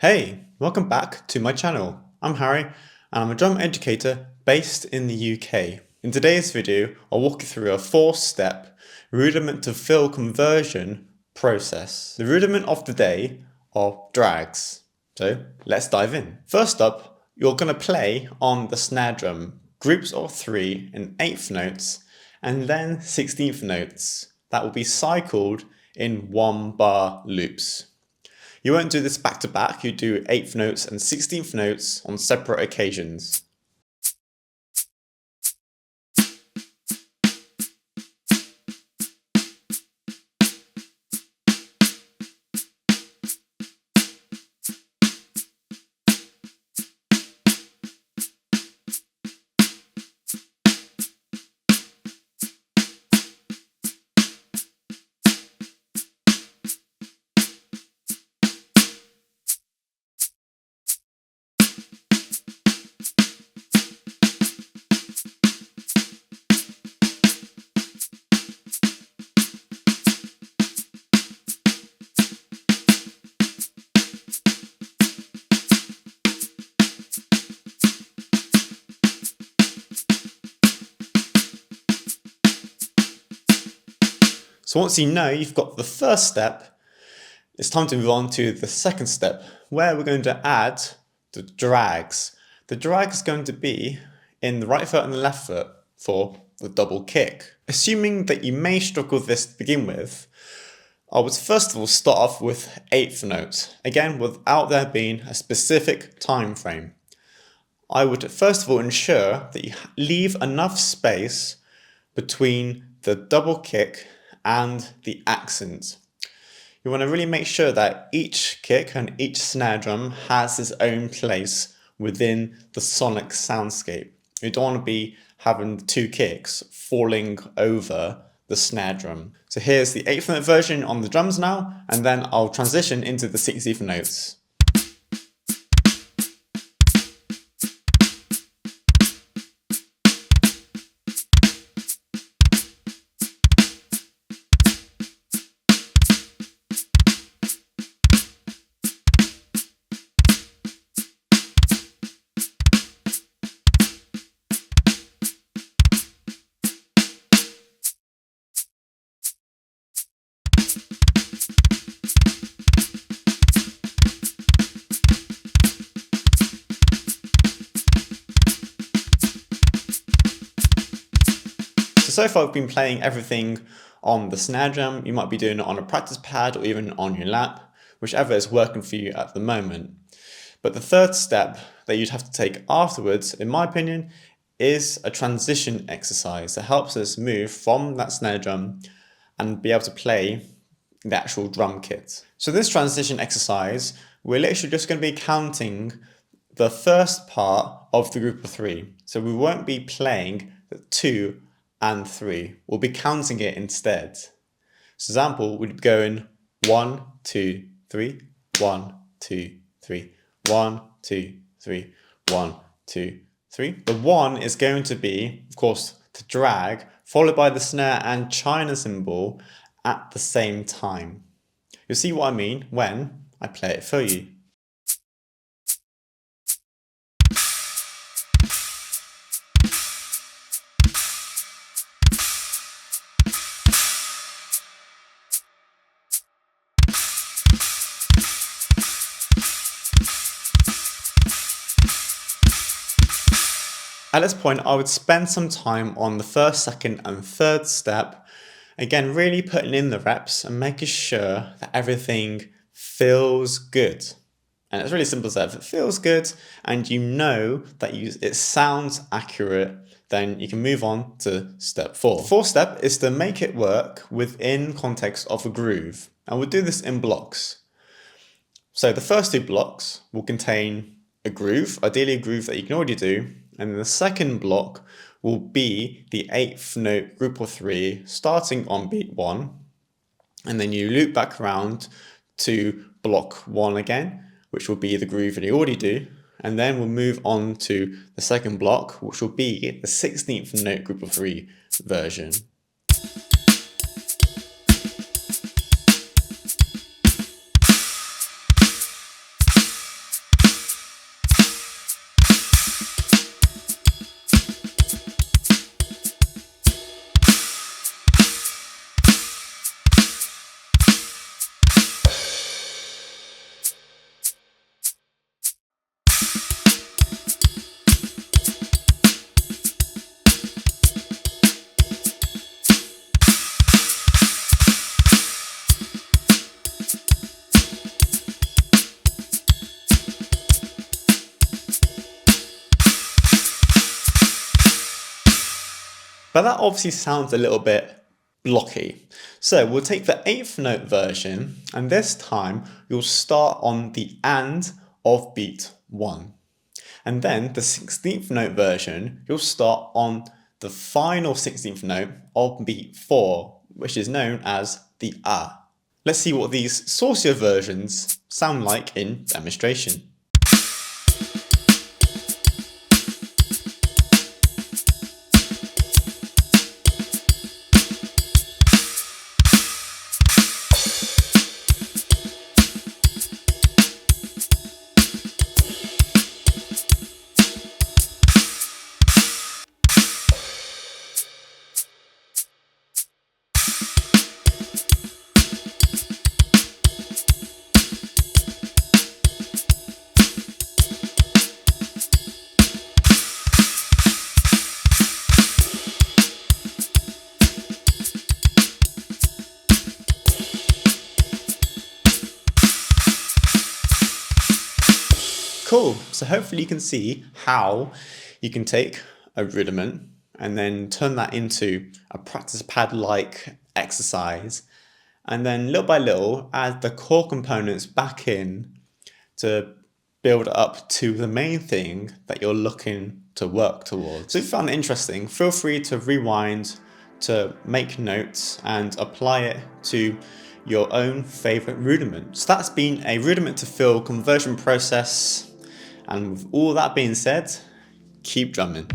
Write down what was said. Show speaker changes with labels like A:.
A: Hey, welcome back to my channel. I'm Harry and I'm a drum educator based in the UK. In today's video, I'll walk you through a 4-step rudiment to fill conversion process. The rudiment of the day are drags. So let's dive in. First up, you're going to play on the snare drum, groups of 3 in 1/8 notes and then 16th notes. That will be cycled in 1-bar loops. You won't do this back to back, you do 1/8 notes and 16th notes on separate occasions. So once you know you've got the first step, it's time to move on to the second step, where we're going to add the drags. The drag is going to be in the right foot and the left foot for the double kick. Assuming that you may struggle with this to begin with, I would first of all start off with 1/8 notes, again without there being a specific time frame. I would first of all ensure that you leave enough space between the double kick and the accent. You want to really make sure that each kick and each snare drum has its own place within the sonic soundscape. You don't want to be having 2 kicks falling over the snare drum. So here's the 1/8 note version on the drums now, and then I'll transition into the 16th notes. So far I've been playing everything on the snare drum. You might be doing it on a practice pad or even on your lap, whichever is working for you at the moment. But the third step that you'd have to take afterwards, in my opinion, is a transition exercise that helps us move from that snare drum and be able to play the actual drum kit. So this transition exercise, we're literally just going to be counting the first part of the group of 3. So we won't be playing the 2 and 3. We'll be counting it instead. So example, we'd be going 1, 2, 3, 1, 2, 3, 1, 2, 3, 1, 2, 3. The 1 is going to be, of course, the drag, followed by the snare and china cymbal at the same time. You'll see what I mean when I play it for you. At this point, I would spend some time on the first, second and third step. Again, really putting in the reps and making sure that everything feels good. And it's really simple as that. If it feels good and you know that it sounds accurate, then you can move on to step 4. The 4th step is to make it work within context of a groove. And we'll do this in blocks. So the first 2 blocks will contain a groove, ideally a groove that you can already do. And the second block will be the 1/8 note group of 3 starting on beat 1. And then you loop back around to block 1 again, which will be the groove that you already do. And then we'll move on to the second block, which will be the 16th note group of 3 version. But that obviously sounds a little bit blocky. So we'll take the 8th note version, and this time you'll start on the and of beat 1. And then the 16th note version, you'll start on the final 16th note of beat 4, which is known as the A. Let's see what these saucier versions sound like in demonstration. Cool, so hopefully you can see how you can take a rudiment and then turn that into a practice pad-like exercise, and then little by little add the core components back in to build up to the main thing that you're looking to work towards. So if you found it interesting, feel free to rewind, to make notes and apply it to your own favorite rudiment. So that's been a rudiment to fill conversion process. And with all that being said, keep drumming.